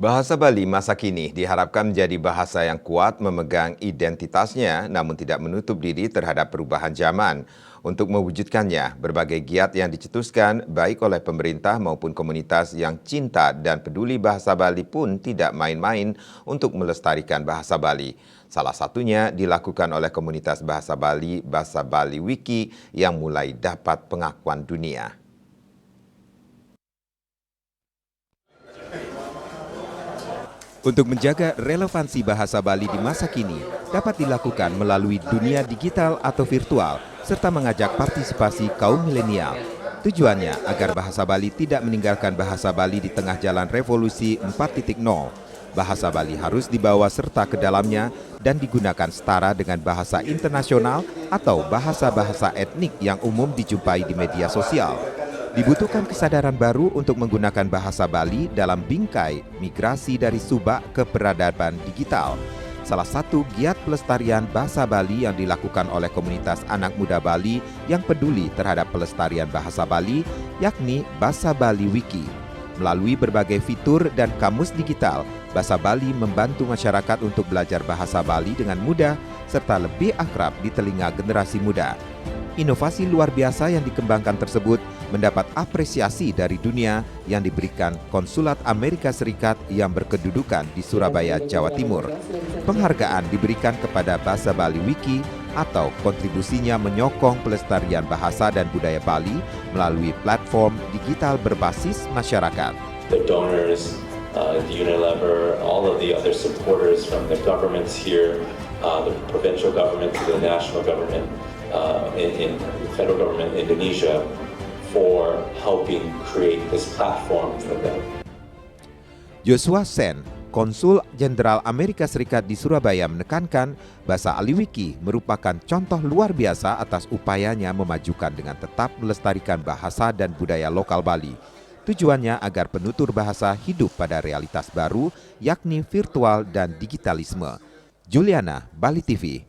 Bahasa Bali masa kini diharapkan menjadi bahasa yang kuat memegang identitasnya namun tidak menutup diri terhadap perubahan zaman. Untuk mewujudkannya, berbagai giat yang dicetuskan baik oleh pemerintah maupun komunitas yang cinta dan peduli bahasa Bali pun tidak main-main untuk melestarikan bahasa Bali. Salah satunya dilakukan oleh komunitas Bahasa Bali Wiki yang mulai dapat pengakuan dunia. Untuk menjaga relevansi bahasa Bali di masa kini dapat dilakukan melalui dunia digital atau virtual serta mengajak partisipasi kaum milenial. Tujuannya agar bahasa Bali tidak meninggalkan bahasa Bali di tengah jalan revolusi 4.0. Bahasa Bali harus dibawa serta ke dalamnya dan digunakan setara dengan bahasa internasional atau bahasa-bahasa etnik yang umum dijumpai di media sosial. Dibutuhkan kesadaran baru untuk menggunakan bahasa Bali dalam bingkai migrasi dari subak ke peradaban digital. Salah satu giat pelestarian bahasa Bali yang dilakukan oleh komunitas anak muda Bali yang peduli terhadap pelestarian bahasa Bali, yakni Bahasa Bali Wiki. Melalui berbagai fitur dan kamus digital, Bahasa Bali membantu masyarakat untuk belajar bahasa Bali dengan mudah serta lebih akrab di telinga generasi muda. Inovasi luar biasa yang dikembangkan tersebut mendapat apresiasi dari dunia yang diberikan Konsulat Amerika Serikat yang berkedudukan di Surabaya, Jawa Timur. Penghargaan diberikan kepada Bahasa Bali Wiki atau kontribusinya menyokong pelestarian bahasa dan budaya Bali melalui platform digital berbasis masyarakat. The donors, Unilever, all of the other supporters from the governments here, the provincial government to the national government, in federal government Indonesia, for helping create this platform for them. Joshua Sen, Konsul Jenderal Amerika Serikat di Surabaya menekankan Bahasa Aliwiki merupakan contoh luar biasa atas upayanya memajukan dengan tetap melestarikan bahasa dan budaya lokal Bali. Tujuannya agar penutur bahasa hidup pada realitas baru, yakni virtual dan digitalisme. Juliana, Bali TV.